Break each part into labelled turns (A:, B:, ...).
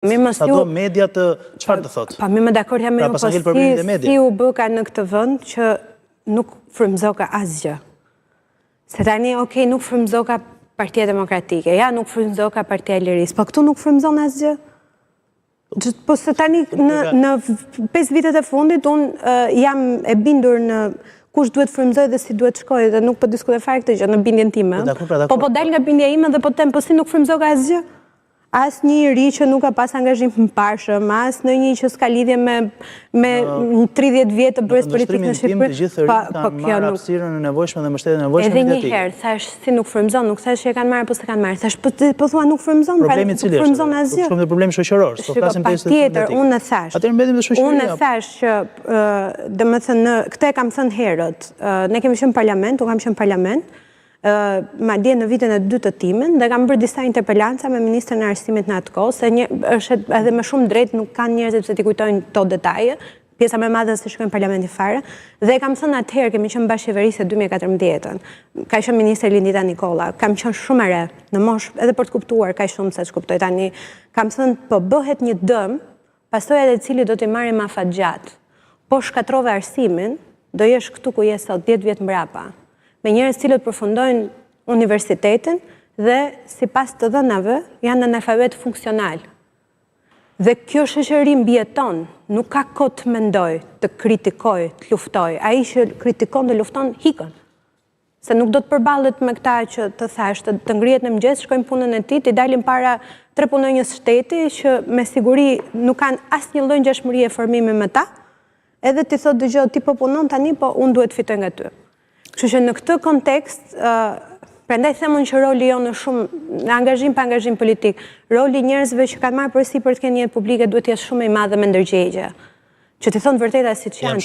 A: Sa do media të çfarë të thotë?
B: Pa mi më dakord jam me ju, po si u bëka në këtë vend që nuk frymëzoka asgjë. Se tani, okej, nuk frymëzoka Partia Demokratike, ja, nuk frymëzoka Partia e Lirisë, po këtu nuk frymëzon asgjë. Po se tani në 5 vitet e fundit unë jam e bindur në kush duhet frymëzoj dhe si duhet shkoj dhe nuk po diskutoj fare këtë gjë në bindjen time. Po dal nga bindja ime dhe po them po si nuk frymëzoka asgjë. As një ri që nuk ka pas angazhim të mparshëm, as në një që s'ka lidhje me 30 vjetë të bërës politikë në Shqipëri.
A: Të gjithë rritë kanë marrë hapësirën e nevojshme dhe mbështetjen e nevojshme
B: mediatike.
A: mediatike.
B: Edhe një herë, thash si nuk frymëzon, nuk thash që e kanë marrë apo s'e kanë marrë. Thash po thua nuk frymëzon, pra nuk frymëzon asgjë.
A: Problemi problemi shoqëror, s'po flasim për
B: patjetër, unë e thash.
A: Atëherë mbetim te shoqëria.
B: Unë e thash që domethënë këtë e kam thënë herët. Ne kemi qenë parlament, unë kam qenë parlament. Madje në vitin e dytë të timen dhe kam bërë disa interpelanca me ministrin e arsimit në atë kohë, se është edhe me shumë drejt nuk kanë njerëzit se t'i kujtojnë to detaje, pjesa më e madhe se shkojnë parlamenti fare, dhe kam thënë atëherë kemi qenë bashkëqeverisë 2014, ka qenë ministri Lindita Nikolla, kam qenë shumë e re në moshë edhe për të kuptuar kaq shumë se ç'kuptoj tani, kam thënë po bëhet një dëm, pasojat e cili do t'i marrim afat gjatë. Po shkatrove arsimin, do jesh këtu ku je sot 10 vjet mbrapa, me njerëz cilët përfundojnë universitetin dhe sipas të dhënave janë analfabet funksional. Dhe kjo shoqëri mbijeton, nuk ka kohë të mendoj, të kritikoj, të luftoj. Ai që kritikon dhe lufton hikën. Se nuk do të përballet me këta që të thash, të ngrihet në mëngjes, shkojnë punën e tij, të dalin para 3 punonjës shteti që me siguri nuk kanë asnjë lloj ngjashmërie formimi me ta, edhe ti thotë dëgjoj ti po punon tani, po unë duhet fitoj nga ty. Kështu që në këtë kontekst, prandaj themun që roli jonë është shumë në angazhim pa angazhim politik. Roli njerëzve që kanë marrë përgjegjësi për të kenë jetë publike duhet të jetë shumë i madh dhe me ndërgjegje. Që të thonë vërteta siç janë,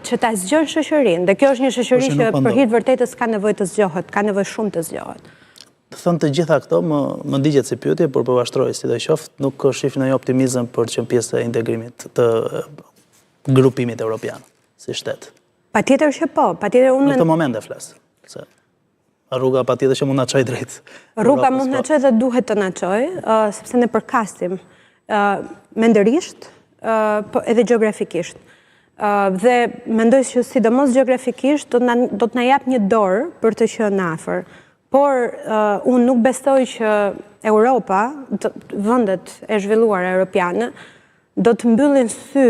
B: që ta zgjon shoqërinë. Dhe kjo është një shoqëri që për hir të vërtetës ka nevojë të zgjohet, ka nevojë shumë të zgjohet.
A: Të thënë të gjitha këto më digjet si pyetje, por po vazhdroj sidoqoftë, nuk shih ndonjë optimizëm për të qenë pjesë e integrimit të grupimit evropian si shtet.
B: Patjetër që po, patjetër unë...
A: Në këtë moment e flas, se rruga patjetër që mund na çojë drejt.
B: Rruga mund na çojë dhe duhet të na çojë, sepse ne përkasim mendërisht, po edhe gjeografikisht. Dhe mendoj që sidomos gjeografikisht do të na jap një dorë për të qenë afër. Por unë nuk besoj që Europa, vendet e zhvilluara europiane, do të mbyllin sy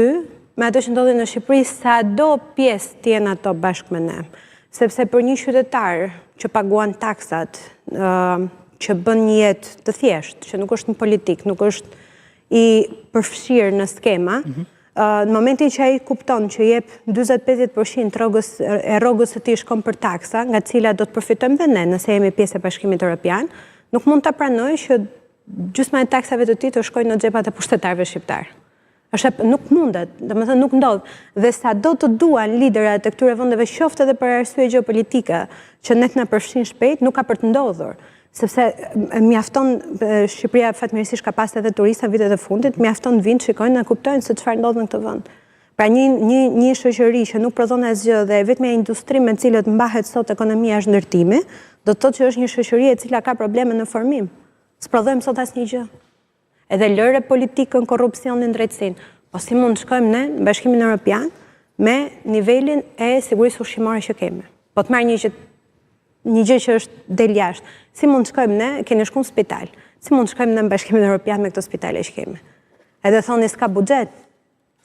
B: me ato që ndodhi në Shqipëri, sa do pjesë t'jenë ato bashkë me ne. Sepse për një qytetar që paguan taksat, që bën një jetë të thjeshtë, që nuk është në politik, nuk është i përfshirë në skema, në momentin që ai kupton që jep 40-50% e rrogës së tij shkon për taksa, nga cila do të përfitojmë dhe ne nëse jemi pjesë e Bashkimit Evropian, nuk mund ta pranoj që gjysma e taksave të tij të shkojnë në xhepat e pushtetarëve shqiptar. Nuk mundet, domethënë nuk ndodh. Dhe sa do të duan liderat e këtyre vendeve qoftë edhe për arsye gjeopolitike që ne të na përfshin shpejt, nuk ka për të ndodhur. Sepse mjafton Shqipëria fatmirësisht ka pas edhe turista vitet e fundit, mjafton vinë, shikojnë dhe kuptojnë se çfarë ndodh në këtë vend. Pra një shoqëri që nuk prodhon asgjë dhe vetëm industri me të cilët mbahet sot ekonomia është ndërtimi, do të thotë që është një shoqëri e cila ka probleme në formim. S'prodhojmë sot asnjë gjë. Edhe lëre politikën, korrupsionin, drejtësinë. Po si mund të shkojmë ne në Bashkimin Evropian me nivelin e sigurisë ushqimore që kemi? Po të marr një gjë që është del jashtë. Si mund të shkojmë ne, keni shkuar në spital? Si mund të shkojmë ne në Bashkimin Evropian me këto spitale që kemi? Edhe thoni s'ka buxhet.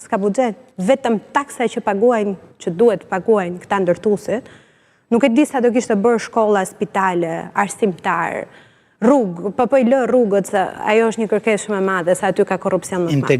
B: S'ka buxhet. Vetëm taksa që paguajnë, që duhet paguajnë këta ndërtuesit, nuk e di sa do kishte bërë shkolla, spitale, arsimtar, rrugë, po i lë rrugët se ajo është një kërkesë shumë e madhe, se aty ka korrupsion më të madh.